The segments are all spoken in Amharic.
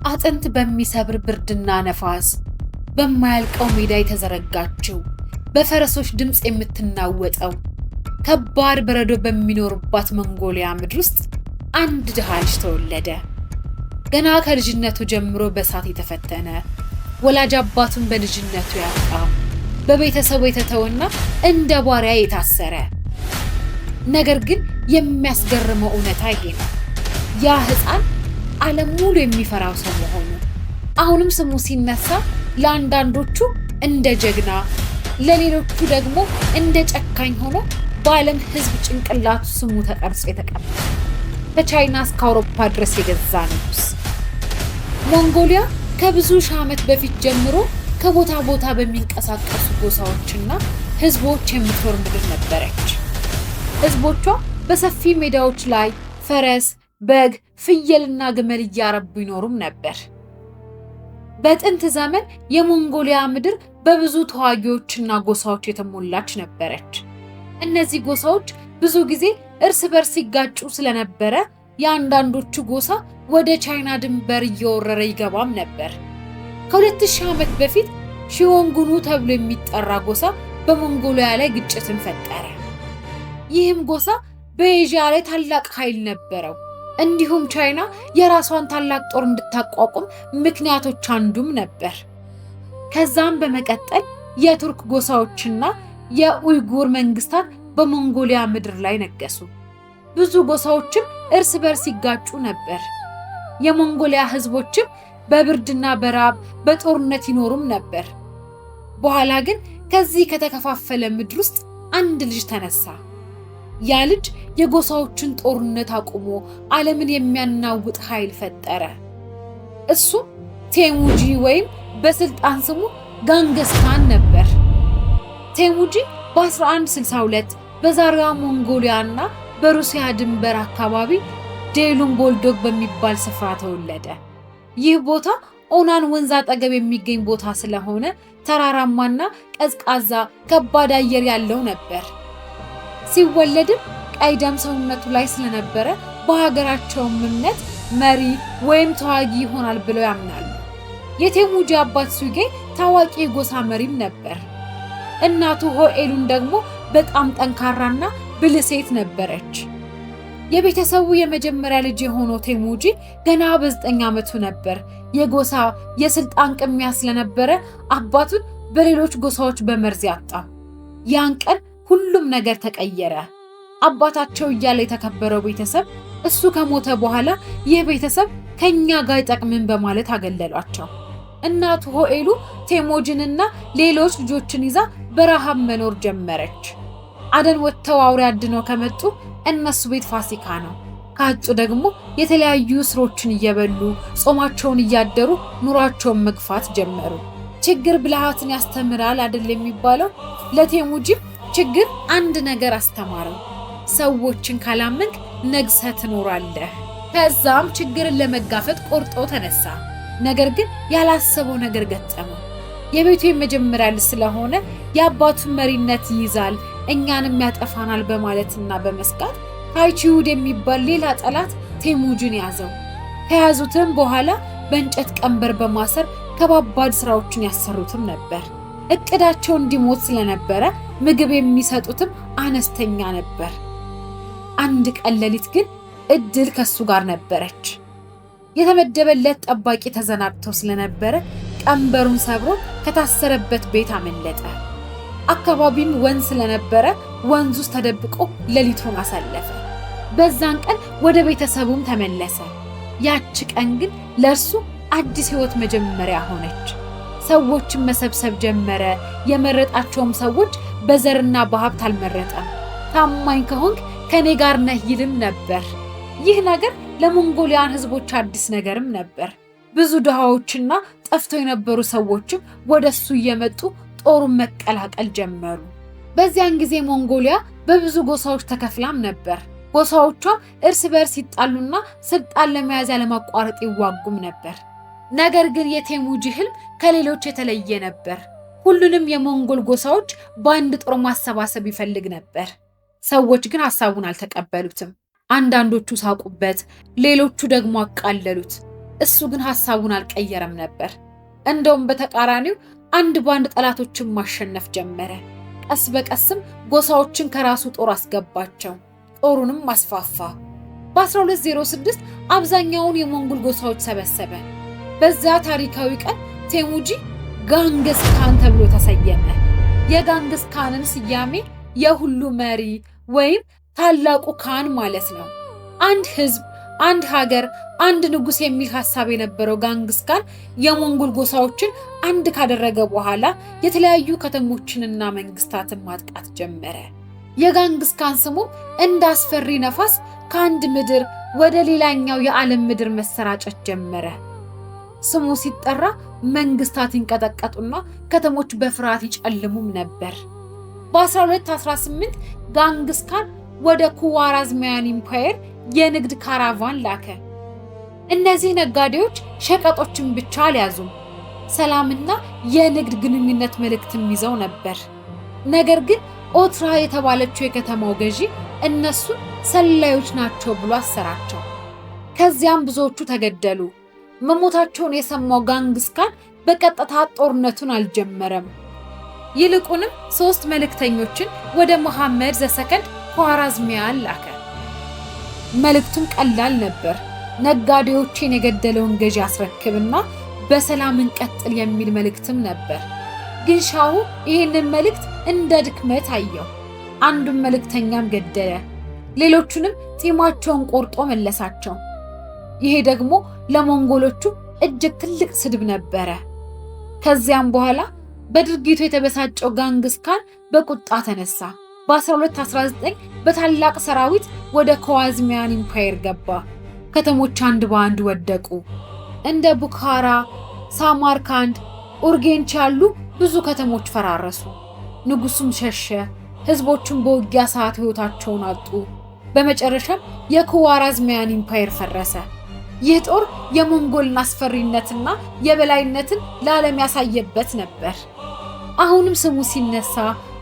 አጥንት በሚሰብር ብርድና ነፋስ በማያልቀው ሜዳ የተዘረጋችው በፈረሶች ድምጽ የምትናወጠው ከባድ በረዶ በሚኖርባት መንጎሊያ ምድር ውስጥ አንድ ድሃ ልጅ ተወለደ። ገና ከልጅነቱ ጀምሮ በእሳት የተፈተነ ወላጅ አባቱን በልጅነቱ ያጣ በቤተሰቡ የተተወና እንደ ባሪያ የታሰረ። ነገር ግን የሚያስገርመው እውነታ ይሄ ነው። ያ ሕፃን ዓለም ሙሉ የሚፈራው ሰው መሆኑ። አሁንም ስሙ ሲነሳ ለአንዳንዶቹ እንደ ጀግና፣ ለሌሎቹ ደግሞ እንደ ጨካኝ ሆኖ በዓለም ሕዝብ ጭንቅላቱ ስሙ ተቀርጾ የተቀመጠ ከቻይና እስከ አውሮፓ ድረስ የገዛ ንጉስ። ሞንጎሊያ ከብዙ ሺህ ዓመት በፊት ጀምሮ ከቦታ ቦታ በሚንቀሳቀሱ ጎሳዎችና ሕዝቦች የምትኖር ምድር ነበረች። ሕዝቦቿ በሰፊ ሜዳዎች ላይ ፈረስ፣ በግ፣ ፍየልና ግመል እያረቡ ይኖሩም ነበር። በጥንት ዘመን የሞንጎሊያ ምድር በብዙ ተዋጊዎችና ጎሳዎች የተሞላች ነበረች። እነዚህ ጎሳዎች ብዙ ጊዜ እርስ በርስ ሲጋጩ ስለነበረ የአንዳንዶቹ ጎሳ ወደ ቻይና ድንበር እየወረረ ይገባም ነበር። ከ2000 ዓመት በፊት ሺዮንጉኑ ተብሎ የሚጠራ ጎሳ በሞንጎሊያ ላይ ግጭትን ፈጠረ። ይህም ጎሳ በኤዥያ ላይ ታላቅ ኃይል ነበረው። እንዲሁም ቻይና የራሷን ታላቅ ጦር እንድታቋቁም ምክንያቶች አንዱም ነበር። ከዛም በመቀጠል የቱርክ ጎሳዎችና የኡይጉር መንግስታት በሞንጎሊያ ምድር ላይ ነገሱ። ብዙ ጎሳዎችም እርስ በርስ ይጋጩ ነበር። የሞንጎሊያ ህዝቦችም በብርድና በራብ በጦርነት ይኖሩም ነበር። በኋላ ግን ከዚህ ከተከፋፈለ ምድር ውስጥ አንድ ልጅ ተነሳ። ያ ልጅ የጎሳዎችን ጦርነት አቁሞ ዓለምን የሚያናውጥ ኃይል ፈጠረ። እሱ ቴሙጂ ወይም በስልጣን ስሙ ጋንገስ ካን ነበር። ቴሙጂ በ1162 በዛሬዋ ሞንጎሊያና በሩሲያ ድንበር አካባቢ ዴሉን ቦልዶግ በሚባል ስፍራ ተወለደ። ይህ ቦታ ኦናን ወንዝ አጠገብ የሚገኝ ቦታ ስለሆነ ተራራማና ቀዝቃዛ ከባድ አየር ያለው ነበር። ሲወለድም ቀይ ደም ሰውነቱ ላይ ስለነበረ በሀገራቸውም እምነት መሪ ወይም ተዋጊ ይሆናል ብለው ያምናሉ። የቴሙጂ አባት ሱጌ ታዋቂ የጎሳ መሪም ነበር። እናቱ ሆኤሉን ደግሞ በጣም ጠንካራና ብልህ ሴት ነበረች። የቤተሰቡ የመጀመሪያ ልጅ የሆነው ቴሙጂ ገና በ9 ዓመቱ ነበር የጎሳ የስልጣን ቅሚያ ስለነበረ አባቱን በሌሎች ጎሳዎች በመርዝ ያጣ። ያን ቀን ሁሉም ነገር ተቀየረ። አባታቸው እያለ የተከበረው ቤተሰብ እሱ ከሞተ በኋላ ይህ ቤተሰብ ከኛ ጋር አይጠቅምም በማለት አገለሏቸው። እናቱ ሆኤሉ ቴሞጂንና ሌሎች ልጆችን ይዛ በረሃብ መኖር ጀመረች። አደን ወጥተው አውሬ አድነው ከመጡ እነሱ ቤት ፋሲካ ነው፣ ካጡ ደግሞ የተለያዩ ስሮችን እየበሉ ጾማቸውን እያደሩ ኑሯቸውን መግፋት ጀመሩ። ችግር ብልሃትን ያስተምራል አይደል የሚባለው። ለቴሙጂ ችግር አንድ ነገር አስተማረው። ሰዎችን ካላመንክ ነግሰህ ትኖራለህ። ከዛም ችግርን ለመጋፈጥ ቆርጦ ተነሳ። ነገር ግን ያላሰበው ነገር ገጠመው። የቤቱ የመጀመሪያ ልጅ ስለሆነ የአባቱን መሪነት ይይዛል፣ እኛንም ያጠፋናል በማለትና በመስጋት ካይቺውድ የሚባል ሌላ ጠላት ቴሙጂን ያዘው። ከያዙትም በኋላ በእንጨት ቀንበር በማሰር ከባባድ ስራዎችን ያሰሩትም ነበር። እቅዳቸው እንዲሞት ስለነበረ ምግብ የሚሰጡትም አነስተኛ ነበር። አንድ ቀን ሌሊት ግን እድል ከሱ ጋር ነበረች። የተመደበለት ጠባቂ ተዘናግቶ ስለነበረ ቀንበሩን ሰብሮ ከታሰረበት ቤት አመለጠ። አካባቢም ወንዝ ስለነበረ ወንዝ ውስጥ ተደብቆ ሌሊቱን አሳለፈ። በዛን ቀን ወደ ቤተሰቡም ተመለሰ። ያች ቀን ግን ለእርሱ አዲስ ህይወት መጀመሪያ ሆነች። ሰዎችን መሰብሰብ ጀመረ። የመረጣቸውም ሰዎች በዘርና በሀብት አልመረጠም። ታማኝ ከሆንክ ከኔ ጋር ነህ ይልም ነበር። ይህ ነገር ለሞንጎሊያን ህዝቦች አዲስ ነገርም ነበር። ብዙ ድሃዎችና ጠፍተው የነበሩ ሰዎችም ወደሱ እየመጡ ጦሩን መቀላቀል ጀመሩ። በዚያን ጊዜ ሞንጎሊያ በብዙ ጎሳዎች ተከፍላም ነበር። ጎሳዎቿ እርስ በርስ ይጣሉና ስልጣን ለመያዝ ያለማቋረጥ ይዋጉም ነበር። ነገር ግን የቴሙጂ ህልም ከሌሎች የተለየ ነበር። ሁሉንም የሞንጎል ጎሳዎች በአንድ ጦር ማሰባሰብ ይፈልግ ነበር። ሰዎች ግን ሐሳቡን አልተቀበሉትም። አንዳንዶቹ ሳቁበት፣ ሌሎቹ ደግሞ አቃለሉት። እሱ ግን ሐሳቡን አልቀየረም ነበር። እንደውም በተቃራኒው አንድ ባንድ ጠላቶችን ማሸነፍ ጀመረ። ቀስ በቀስም ጎሳዎችን ከራሱ ጦር አስገባቸው። ጦሩንም አስፋፋ። በ1206 አብዛኛውን የሞንጎል ጎሳዎች ሰበሰበ። በዛ ታሪካዊ ቀን ቴሙጂ ጋንግስ ካን ተብሎ ተሰየመ። የጋንግስ ካንን ስያሜ የሁሉ መሪ ወይም ታላቁ ካን ማለት ነው። አንድ ህዝብ፣ አንድ ሀገር፣ አንድ ንጉስ የሚል ሐሳብ የነበረው ጋንግስ ካን የሞንጎል ጎሳዎችን አንድ ካደረገ በኋላ የተለያዩ ከተሞችንና መንግስታትን ማጥቃት ጀመረ። የጋንግስ ካን ስሙ እንደ አስፈሪ ነፋስ ከአንድ ምድር ወደ ሌላኛው የዓለም ምድር መሰራጨት ጀመረ። ስሙ ሲጠራ መንግስታት ይንቀጠቀጡና ከተሞች በፍርሃት ይጨልሙም ነበር። በ1218 ጋንግስ ካን ወደ ኩዋራዝሚያን ኢምፓየር የንግድ ካራቫን ላከ። እነዚህ ነጋዴዎች ሸቀጦችን ብቻ አልያዙም፣ ሰላምና የንግድ ግንኙነት መልእክትም ይዘው ነበር። ነገር ግን ኦትራ የተባለችው የከተማው ገዢ እነሱን ሰላዮች ናቸው ብሎ አሰራቸው። ከዚያም ብዙዎቹ ተገደሉ። መሞታቸውን የሰማው ጋንግስ ካን በቀጥታ ጦርነቱን አልጀመረም። ይልቁንም 3 መልእክተኞችን ወደ መሐመድ ዘሰከንድ ኳራዝሚያን ላከ። መልእክቱም ቀላል ነበር። ነጋዴዎችን የገደለውን ገዢ አስረክብና በሰላም እንቀጥል የሚል መልእክትም ነበር። ግን ሻሁ ይህንን መልእክት እንደ ድክመት አየው። አንዱን መልእክተኛም ገደለ፣ ሌሎቹንም ጢማቸውን ቆርጦ መለሳቸው። ይሄ ደግሞ ለሞንጎሎቹ እጅግ ትልቅ ስድብ ነበረ። ከዚያም በኋላ በድርጊቱ የተበሳጨው ጋንግስ ካን በቁጣ ተነሳ። በ1219 በታላቅ ሰራዊት ወደ ኳራዝሚያን ኢምፓየር ገባ። ከተሞች አንድ በአንድ ወደቁ። እንደ ቡኻራ፣ ሳማርካንድ፣ ኡርጌንች ያሉ ብዙ ከተሞች ፈራረሱ። ንጉሱም ሸሸ። ህዝቦቹም በውጊያ ሰዓት ህይወታቸውን አጡ። በመጨረሻም የኳራዝሚያን ኢምፓየር ፈረሰ። ይህ ጦር የሞንጎልን አስፈሪነትና የበላይነትን ለዓለም ያሳየበት ነበር። አሁንም ስሙ ሲነሳ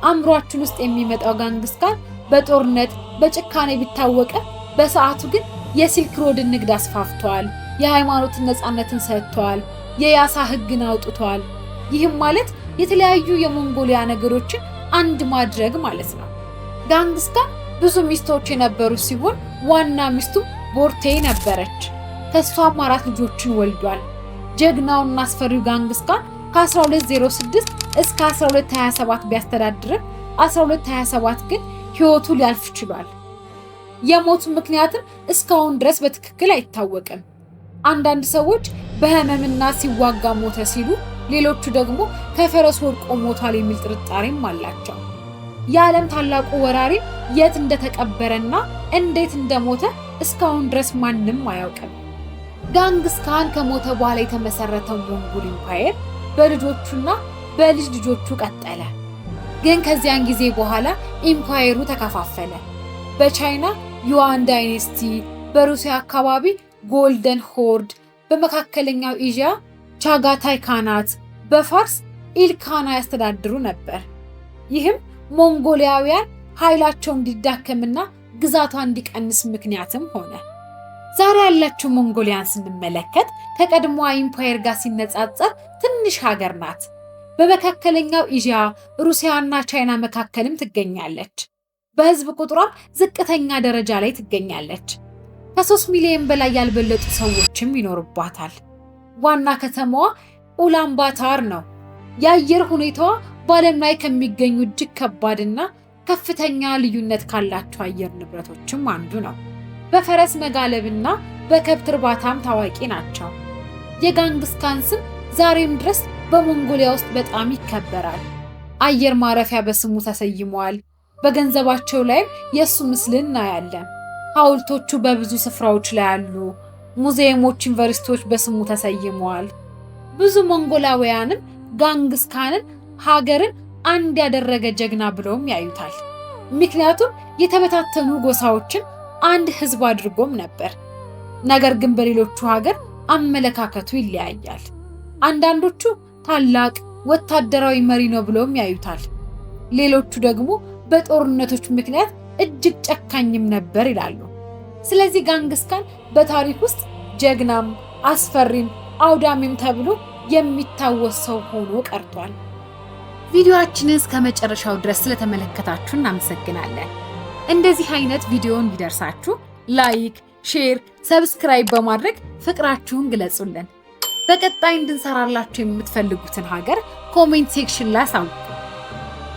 አእምሯችን ውስጥ የሚመጣው ጋንግስ ካን በጦርነት በጭካኔ ቢታወቀ በሰዓቱ ግን የሲልክ ሮድን ንግድ አስፋፍቷል፣ የሃይማኖትን ነፃነትን ሰጥቷል፣ የያሳ ህግን አውጥቷል። ይህም ማለት የተለያዩ የሞንጎሊያ ነገሮችን አንድ ማድረግ ማለት ነው። ጋንግስ ካን ብዙ ሚስቶች የነበሩ ሲሆን ዋና ሚስቱ ቦርቴ ነበረች። ከሷም 4 ልጆችን ወልዷል። ጀግናውና አስፈሪው ጋንግስ ካን ከ1206 እስከ 1227 ቢያስተዳድርም 1227 ግን ህይወቱ ሊያልፍ ችሏል። የሞቱ ምክንያትም እስካሁን ድረስ በትክክል አይታወቅም። አንዳንድ ሰዎች በህመምና ሲዋጋ ሞተ ሲሉ፣ ሌሎቹ ደግሞ ከፈረስ ወድቆ ሞቷል የሚል ጥርጣሬም አላቸው። የዓለም ታላቁ ወራሪ የት እንደተቀበረና እንዴት እንደሞተ እስካሁን ድረስ ማንም አያውቅም። ጋንግስ ካን ከሞተ በኋላ የተመሰረተው ሞንጎል ኢምፓየር በልጆቹና በልጅ ልጆቹ ቀጠለ። ግን ከዚያን ጊዜ በኋላ ኢምፓየሩ ተከፋፈለ። በቻይና ዩዋን ዳይኔስቲ፣ በሩሲያ አካባቢ ጎልደን ሆርድ፣ በመካከለኛው ኤዥያ ቻጋታይ ካናት፣ በፋርስ ኢልካና ያስተዳድሩ ነበር። ይህም ሞንጎሊያውያን ኃይላቸው እንዲዳከምና ግዛቷ እንዲቀንስ ምክንያትም ሆነ። ዛሬ ያላችው ሞንጎሊያን ስንመለከት ከቀድሞዋ ኢምፓየር ጋር ሲነጻጸር ትንሽ ሀገር ናት። በመካከለኛው ኤዥያ ሩሲያና ቻይና መካከልም ትገኛለች። በህዝብ ቁጥሯም ዝቅተኛ ደረጃ ላይ ትገኛለች። ከ3 ሚሊዮን በላይ ያልበለጡ ሰዎችም ይኖርባታል። ዋና ከተማዋ ኡላንባታር ነው። የአየር ሁኔታዋ በዓለም ላይ ከሚገኙ እጅግ ከባድና ከፍተኛ ልዩነት ካላቸው አየር ንብረቶችም አንዱ ነው። በፈረስ መጋለብና በከብት እርባታም ታዋቂ ናቸው። የጋንግስ ካን ስም ዛሬም ድረስ በሞንጎሊያ ውስጥ በጣም ይከበራል። አየር ማረፊያ በስሙ ተሰይሟል። በገንዘባቸው ላይም የሱ ምስል እናያለን። ሐውልቶቹ በብዙ ስፍራዎች ላይ አሉ። ሙዚየሞች፣ ዩኒቨርሲቲዎች በስሙ ተሰይመዋል። ብዙ ሞንጎላውያንም ጋንግስ ካንን ሀገርን አንድ ያደረገ ጀግና ብለውም ያዩታል። ምክንያቱም የተበታተኑ ጎሳዎችን አንድ ህዝብ አድርጎም ነበር። ነገር ግን በሌሎቹ ሀገር አመለካከቱ ይለያያል። አንዳንዶቹ ታላቅ ወታደራዊ መሪ ነው ብለውም ያዩታል። ሌሎቹ ደግሞ በጦርነቶች ምክንያት እጅግ ጨካኝም ነበር ይላሉ። ስለዚህ ጋንግስ ካን በታሪክ ውስጥ ጀግናም አስፈሪም አውዳሚም ተብሎ የሚታወስ ሰው ሆኖ ቀርቷል። ቪዲዮአችንን እስከ መጨረሻው ድረስ ስለተመለከታችሁ እናመሰግናለን። እንደዚህ አይነት ቪዲዮ እንዲደርሳችሁ ላይክ፣ ሼር፣ ሰብስክራይብ በማድረግ ፍቅራችሁን ግለጹልን። በቀጣይ እንድንሰራላችሁ የምትፈልጉትን ሀገር ኮሜንት ሴክሽን ላይ አሳውቁ።